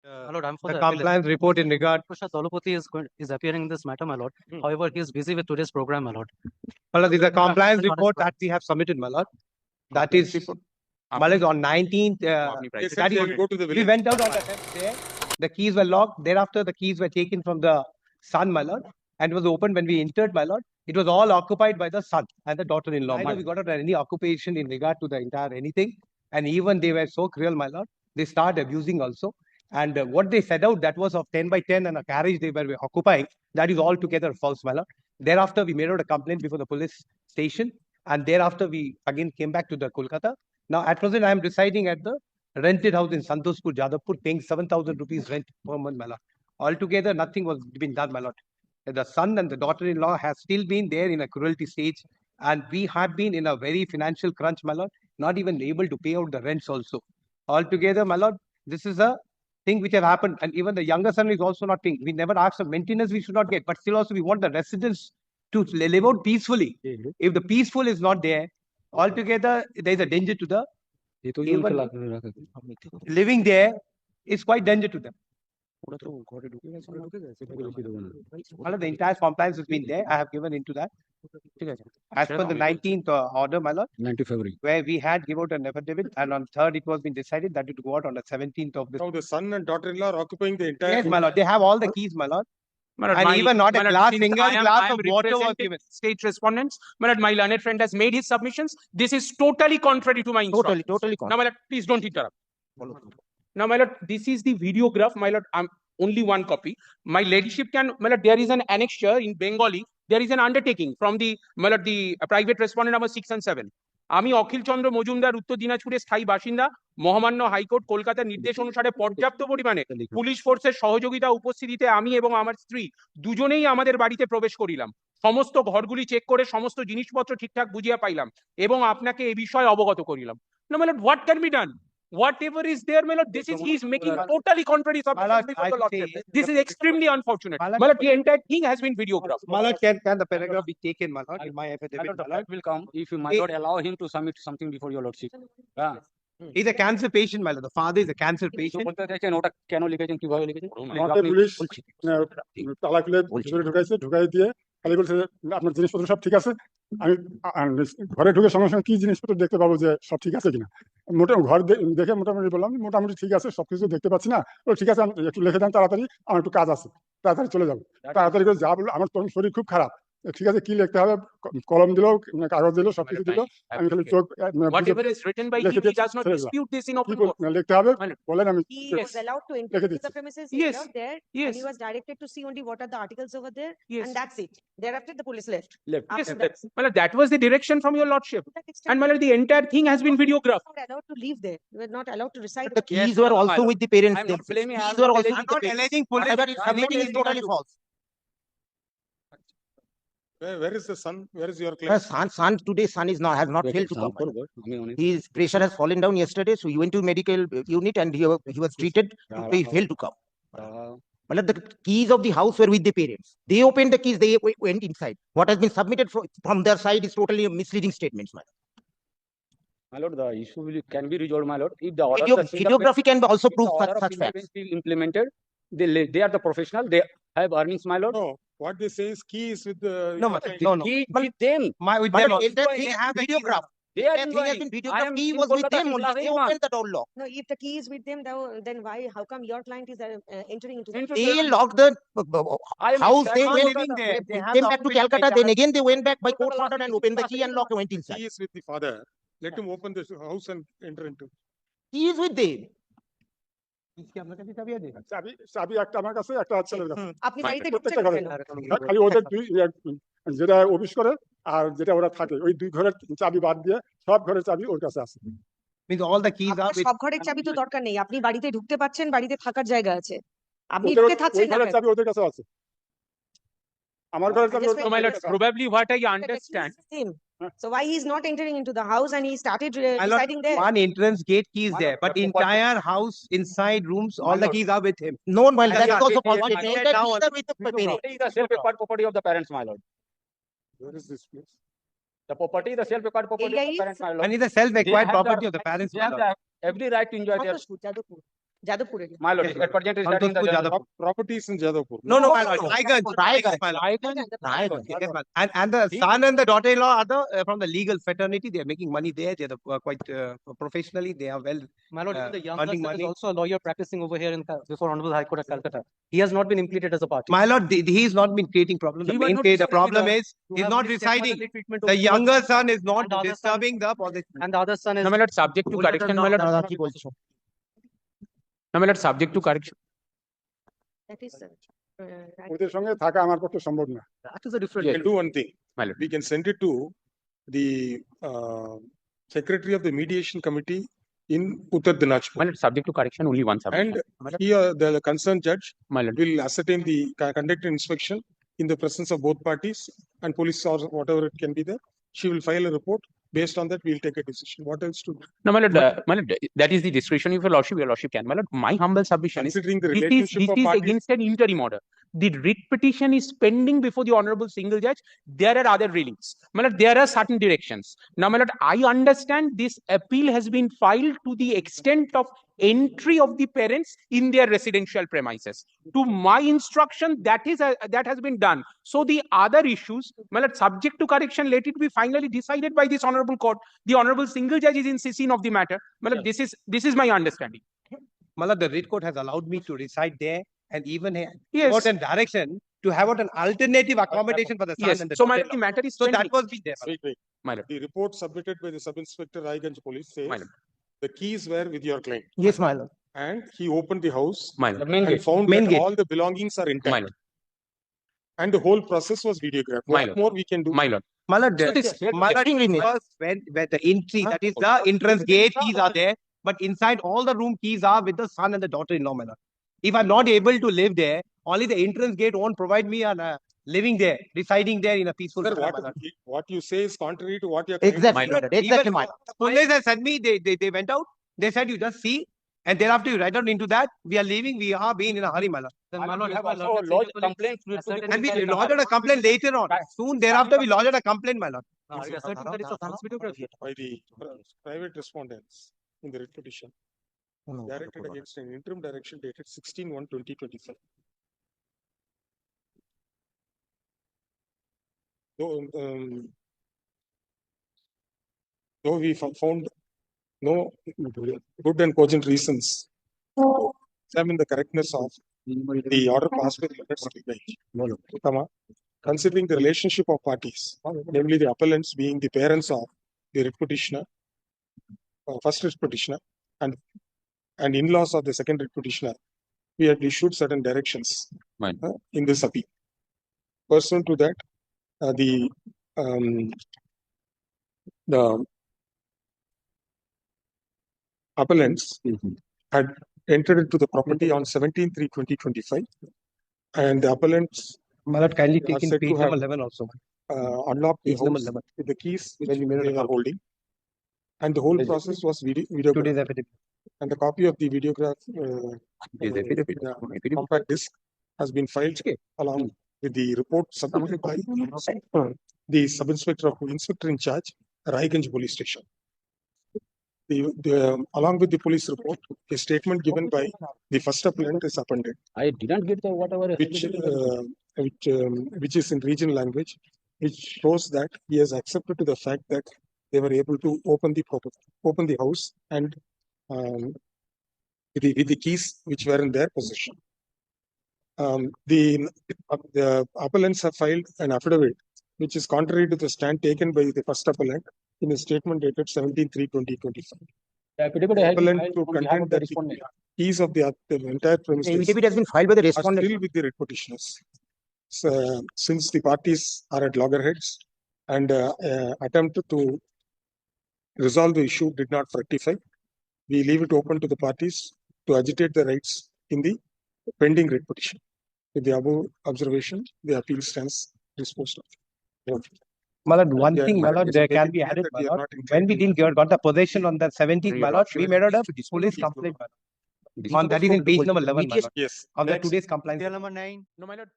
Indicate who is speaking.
Speaker 1: My lord, I'm for
Speaker 2: the
Speaker 1: the appeal.
Speaker 2: compliance report in regard.
Speaker 1: Prashad Dolopati is appearing in this matter, my lord. However, he is busy with today's program, my lord.
Speaker 2: My lord, this is a compliance
Speaker 1: Not his
Speaker 2: report that we have submitted, my lord. That is, my lord, on 19th. We went out on the 10th day. The keys were locked. Thereafter, the keys were taken from the son, my lord, and it was opened when we entered, my lord. It was all occupied by the son and the daughter-in-law. Neither we got out any occupation in regard to the entire anything. And even they were so cruel, my lord. They started abusing also. And what they set out, that was of 10 by 10 and a carriage they were occupying. That is altogether false, my lord. Thereafter, we made out a complaint before the police station. And thereafter, we again came back to the Kolkata. Now, at present, I am residing at the rented house in Santoshpur, Jadavpur, paying 7,000 rupees rent per month, my lord. Altogether, nothing was been done, my lord. The son and the daughter-in-law has still been there in a cruelty stage. And we have been in a very financial crunch, my lord, not even able to pay out the rents also. Altogether, my lord, this is a thing which have happened. And even the younger son is also not paying. We never asked for maintenance, we should not get. But still also, we want the residents to live out peacefully. If the peaceful is not there, altogether, there is a danger to the living there is quite danger to them. The entire compliance has been there. I have given into that. As per the 19th order, my lord,
Speaker 3: 19th February,
Speaker 2: where we had given out an affidavit, and on 3rd it was been decided that it would go out on the 17th of this.
Speaker 4: Now the son and daughter-in-law are occupying the entire.
Speaker 2: Yes, my lord. They have all the keys, my lord.
Speaker 5: My lord,
Speaker 2: And even not a glass, single glass of water was
Speaker 5: representing
Speaker 2: given.
Speaker 5: state respondents. My lord, my learned friend has made his submissions. This is totally contrary to my instructions.
Speaker 3: totally
Speaker 5: Now, my lord, please don't interrupt. Now, my lord, this is the videograph. My lord, I'm only one copy. My ladyship can, my lord, there is an annexure in Bengali. There is an undertaking from the, my lord, the private respondent number 6 and 7. আমি অখিল চন্দ্র মজুমদার উত্তর দিনাজপুরের স্থায়ী বাসিন্দা মহামান্য high court কলকাতার নির্দেশ অনুসারে পর্যাপ্ত পরিমাণে পুলিশ ফোর্সের সহযোগিতা উপস্থিতিতে আমি এবং আমার স্ত্রী দুজনেই আমাদের বাড়িতে প্রবেশ করিলাম সমস্ত ঘরগুলি চেক করে সমস্ত জিনিসপত্র ঠিকঠাক বুঝিয়া পাইলাম এবং আপনাকে এই বিষয়ে অবগত করিলাম না মানে what can be done whatever is there, my lord, this is he is making totally contrary submissions before the lordship. This is extremely unfortunate. My lord, the entire thing has been videographed.
Speaker 2: My lord, can the paragraph be taken, my lord, in my affidavit?
Speaker 3: the fact will come if you might not allow him to submit something before your lordship.
Speaker 2: He's a cancer patient, my lord. The father is a cancer patient.
Speaker 3: ওটা কেন লিখেছেন কিভাবে লিখেছেন
Speaker 4: police তালা খুলে ভিতরে ঢুকাইছে ঢুকাই দিয়ে খালি বলছে আপনার জিনিসপত্র সব ঠিক আছে আমি ঘরে ঢুকে সঙ্গে সঙ্গে কি জিনিসপত্র দেখতে পাবো যে সব ঠিক আছে কিনা মোটামুটি ঘর দেখে মোটামুটি বললাম মোটামুটি ঠিক আছে সবকিছু দেখতে পাচ্ছি না ঠিক আছে একটু লিখে দেন তাড়াতাড়ি আমার একটু কাজ আছে তাড়াতাড়ি চলে যাবো তাড়াতাড়ি করে যা বললো আমার তখন শরীর খুব খারাপ ঠিক আছে কি লিখতে হবে কলম দিল কাগজ দিল সবকিছু দিল আমি খালি চোখ
Speaker 5: whatever is written by him, he does not dispute this in open court.
Speaker 4: লিখতে হবে বলেন আমি
Speaker 6: he was allowed to enter the premises
Speaker 5: Yes.
Speaker 6: there
Speaker 5: Yes.
Speaker 6: and he was directed to see only what are the articles over there
Speaker 5: Yes.
Speaker 6: and that's it. Thereafter the police left.
Speaker 5: Yes,
Speaker 6: After that.
Speaker 5: my lord, that was the direction from your lordship.
Speaker 6: To that extent,
Speaker 5: And my lord, the entire thing has been videographed.
Speaker 6: we were not allowed to leave there. We were not allowed to reside.
Speaker 3: the keys were also with the parents.
Speaker 5: I'm not blaming.
Speaker 3: Keys were also
Speaker 2: I'm not alleging police.
Speaker 3: Everything is totally false.
Speaker 4: Where is the son? Where is your claim?
Speaker 3: Son today, son is not has not failed to come. His pressure has fallen down yesterday, so he went to medical unit and he was treated. He failed to come. But the keys of the house were with the parents. They opened the keys. They went inside. What has been submitted from their side is totally misleading statements, my lord.
Speaker 7: My lord, the issue can be resolved, my lord. If the order
Speaker 3: Videography can also prove such facts.
Speaker 7: Implemented, they are the professional. They have earnings, my lord.
Speaker 4: No, what they say is key is with the.
Speaker 2: No.
Speaker 7: Key with them.
Speaker 2: With
Speaker 3: But
Speaker 2: them also.
Speaker 3: they have videographed.
Speaker 7: They are
Speaker 3: That thing has been videographed. He
Speaker 7: in
Speaker 3: was with
Speaker 7: Kolkata
Speaker 3: them
Speaker 7: since
Speaker 3: only.
Speaker 7: last
Speaker 3: They
Speaker 7: 8 months.
Speaker 3: opened the door lock.
Speaker 6: No, if the key is with them, then why? How come your client is entering into the
Speaker 3: They locked the
Speaker 7: I am
Speaker 3: house. They
Speaker 7: exactly
Speaker 3: went
Speaker 2: living there. They have
Speaker 3: came
Speaker 2: the
Speaker 3: back to
Speaker 2: occupation
Speaker 3: Calcutta.
Speaker 2: right
Speaker 3: Then again they went back by court order and opened the key and locked and went
Speaker 4: Key
Speaker 3: inside.
Speaker 4: is with the father. Let him open the house and enter into.
Speaker 3: He is with them.
Speaker 4: চাবি একটা আমার কাছে একটা ছেলের কাছে
Speaker 6: আপনি বাড়িতে ঢুকছেন
Speaker 4: প্রত্যেকটা ঘরে
Speaker 6: কেন?
Speaker 4: খালি ওদের যেটা অফিস করে আর যেটা ওরা থাকে ওই দুই ঘরের চাবি বাদ দিয়ে সব ঘরের চাবি ওর কাছে আছে
Speaker 2: Means all the keys are
Speaker 6: আপনার
Speaker 2: with.
Speaker 6: সব ঘরের চাবি তো দরকার নেই আপনি বাড়িতে ঢুকতে পারছেন বাড়িতে থাকার জায়গা আছে আপনি
Speaker 4: ওদের-
Speaker 6: ঢুকে থাকছেন
Speaker 4: ওই
Speaker 6: না
Speaker 4: ঘরের
Speaker 6: কেন?
Speaker 4: চাবি ওদের কাছে আছে আমার ঘরের চাবি
Speaker 6: just
Speaker 4: ওদের
Speaker 5: So, my lord,
Speaker 4: কাছে আছে।
Speaker 5: probably what I
Speaker 6: But the key
Speaker 5: understand.
Speaker 6: is with him. So why he is not entering into the house and he started
Speaker 2: My lord,
Speaker 6: residing there?
Speaker 2: one entrance gate key is
Speaker 7: My
Speaker 2: there,
Speaker 7: lord,
Speaker 2: but
Speaker 7: the
Speaker 2: entire house, inside rooms, all the
Speaker 7: lord.
Speaker 2: keys are with him.
Speaker 3: No one, while that is also
Speaker 2: Yeah,
Speaker 3: false.
Speaker 2: yeah,
Speaker 3: The
Speaker 2: yeah,
Speaker 3: entire
Speaker 2: now
Speaker 3: keys are with the parents.
Speaker 7: Property is the self-acquired property of the parents, my lord.
Speaker 4: Where is this place?
Speaker 7: The property is the self-acquired property of
Speaker 6: Area
Speaker 7: the
Speaker 6: is-
Speaker 7: parents, my lord.
Speaker 2: And it's a self-acquired
Speaker 7: They have
Speaker 2: property
Speaker 7: the-
Speaker 2: of the parents.
Speaker 7: They
Speaker 2: my
Speaker 7: have
Speaker 2: lord.
Speaker 7: the every right to enjoy their.
Speaker 6: Jagadpur. যাদবপুরে
Speaker 5: My lord, at present is studying the
Speaker 2: Santospur, Jadavpur.
Speaker 8: Properties in Jadavpur.
Speaker 2: No, my lord. Raiganj.
Speaker 3: Raiganj.
Speaker 2: My lord.
Speaker 3: Raiganj.
Speaker 2: Yes, my lord. And the son and the daughter-in-law are from the legal fraternity. They are making money there. They are quite professionally. They are well.
Speaker 1: My lord, even the younger
Speaker 2: earning
Speaker 1: son is
Speaker 2: money.
Speaker 1: also a lawyer practicing over here before Hon'ble High Court at Calcutta. He has not been implicated as a party.
Speaker 2: My lord, he's not been creating problems.
Speaker 1: He was not
Speaker 2: The
Speaker 1: disturbing
Speaker 2: problem
Speaker 1: the-
Speaker 2: is
Speaker 1: You
Speaker 2: he's
Speaker 1: have
Speaker 2: not
Speaker 1: mixed
Speaker 2: residing.
Speaker 1: stepmotherly treatment
Speaker 2: The
Speaker 1: over
Speaker 2: younger son is not
Speaker 1: And the other son-
Speaker 2: disturbing the position.
Speaker 1: and the other son is
Speaker 5: No, my lord, subject to correction, my lord. No, my lord, subject to correction.
Speaker 6: That is,
Speaker 4: ওদের সঙ্গে থাকা আমার পক্ষে সম্ভব না
Speaker 1: that is a different.
Speaker 8: We can do one thing.
Speaker 5: My lord.
Speaker 8: We can send it to the secretary of the mediation committee in Uttar
Speaker 5: My
Speaker 8: Dinajpur.
Speaker 5: lord, subject to correction, only one subject.
Speaker 8: And here the concerned judge
Speaker 5: My lord.
Speaker 8: will ascertain the conduct an inspection in the presence of both parties and police or whatever it can be there. She will file a report. Based on that, we'll take a decision. What else to do?
Speaker 5: No, my lord, that is the discretion of your lordship can. My lord, my humble submission is
Speaker 8: Considering the
Speaker 5: this
Speaker 8: relationship of
Speaker 5: is
Speaker 8: parties.
Speaker 5: against an interim order. The writ petition is pending before the honorable single judge. There are other rulings. My lord, there are certain directions. Now, my lord, I understand this appeal has been filed to the extent of entry of the parents in their residential premises. To my instruction, that has been done. So the other issues, my lord, subject to correction, let it be finally decided by this honorable court. The honorable single judge is in scene of the matter. My lord, this is my understanding.
Speaker 2: My lord, the writ court has allowed me to reside there and even
Speaker 5: Yes.
Speaker 2: got a direction to have out an alternative accommodation for the son
Speaker 5: Yes.
Speaker 2: and the
Speaker 5: So my lord,
Speaker 2: daughter-in-law.
Speaker 5: the matter is
Speaker 2: So that
Speaker 5: pending.
Speaker 2: was be there. my lord.
Speaker 8: Wait.
Speaker 5: My lord.
Speaker 8: The report submitted by the sub-inspector Raiganj police says
Speaker 5: My lord.
Speaker 8: the keys were with your client
Speaker 3: Yes, my lord.
Speaker 8: and he opened the house
Speaker 5: My lord.
Speaker 8: and found
Speaker 2: Main
Speaker 8: that
Speaker 2: gate.
Speaker 8: all the belongings are
Speaker 5: My
Speaker 8: intact.
Speaker 5: lord.
Speaker 8: And the whole process was videographed.
Speaker 5: My
Speaker 8: What
Speaker 5: lord.
Speaker 8: more we can do?
Speaker 5: My lord.
Speaker 2: My lord,
Speaker 5: So this-
Speaker 2: my lord,
Speaker 3: extremely neat.
Speaker 2: because when the entry, that is the entrance gate keys are there, but inside all the room keys are with the son and the daughter-in-law, my lord. If I'm not able to live there, only the entrance gate won't provide me on living there, residing there in a peaceful
Speaker 8: Sir,
Speaker 2: manner, my lord.
Speaker 8: what you say is contrary to what your client
Speaker 3: Exactly,
Speaker 5: My
Speaker 3: my
Speaker 5: lord.
Speaker 3: lord. Exactly,
Speaker 2: Even
Speaker 3: my lord.
Speaker 2: the police has sent me, they went out, they said you just see, and thereafter you write out into that, we are leaving, we are being in a hurry, my lord.
Speaker 1: Then,
Speaker 7: My
Speaker 1: my
Speaker 7: lord,
Speaker 1: lord,
Speaker 7: you have
Speaker 1: my lord,
Speaker 7: also
Speaker 1: let's
Speaker 7: lodged
Speaker 1: say the
Speaker 7: complaint
Speaker 1: police
Speaker 7: to the
Speaker 1: ascertain
Speaker 2: And we
Speaker 1: that-
Speaker 2: lodged a complaint later on. Soon thereafter, we lodged a complaint, my lord.
Speaker 1: Are you asserting that it's a false videography?
Speaker 8: by the private respondents in the writ petition directed against an interim direction dated 16/1/2025. Though we found no good and cogent reasons to examine the correctness of the order passed by the letters bench, considering the relationship of parties, namely the appellants being the parents of the writ petitioner, first writ petitioner, and in-laws of the second writ petitioner, we had issued certain directions
Speaker 5: Right.
Speaker 8: in this appeal. Pursuant to that, the appellants had entered into the property on 17/3/2025, and the appellants
Speaker 2: My lord, kindly
Speaker 8: are
Speaker 2: take in
Speaker 8: said to
Speaker 2: page
Speaker 8: have
Speaker 2: number 11 also.
Speaker 8: unlocked the
Speaker 2: Page number
Speaker 8: house
Speaker 2: 11.
Speaker 8: with the keys which
Speaker 2: When we made
Speaker 8: they
Speaker 2: an
Speaker 8: were
Speaker 2: account.
Speaker 8: holding, and the whole process was videographed.
Speaker 2: Today's affidavit.
Speaker 8: And the copy of the videograph compact disc has been filed along with the report submitted by the sub-inspector of inspector in charge, Raiganj police station. Along with the police report, a statement given by the first appellant is appended,
Speaker 7: I didn't get the whatever.
Speaker 8: which is in regional language, which shows that he has accepted to the fact that they were able to open the house and with the keys which were in their possession. The appellants have filed an affidavit which is contrary to the stand taken by the first appellant in a statement dated 17/3/2025. Appellant to contend that the keys of the entire
Speaker 3: The
Speaker 8: premises
Speaker 3: affidavit has been filed by the
Speaker 8: are
Speaker 3: respondent.
Speaker 8: still with the writ petitioners. So, since the parties are at loggerheads and attempt to resolve the issue did not fructify, we leave it open to the parties to agitate the rights in the pending writ petition. With the above observation, the appeal stands disposed of.
Speaker 2: My lord, one
Speaker 8: Yeah,
Speaker 2: thing, my lord, there can be
Speaker 8: clear
Speaker 2: added,
Speaker 8: that
Speaker 2: my
Speaker 8: we are
Speaker 2: lord.
Speaker 8: not
Speaker 2: When we
Speaker 8: inclined
Speaker 2: didn't got the possession on the 17th, my lord, we made out a police complaint, my lord. On that is in page number 11, my lord,
Speaker 8: Yes.
Speaker 2: of the
Speaker 8: Next.
Speaker 2: today's complaint.
Speaker 1: Number 9.
Speaker 5: No, my lord.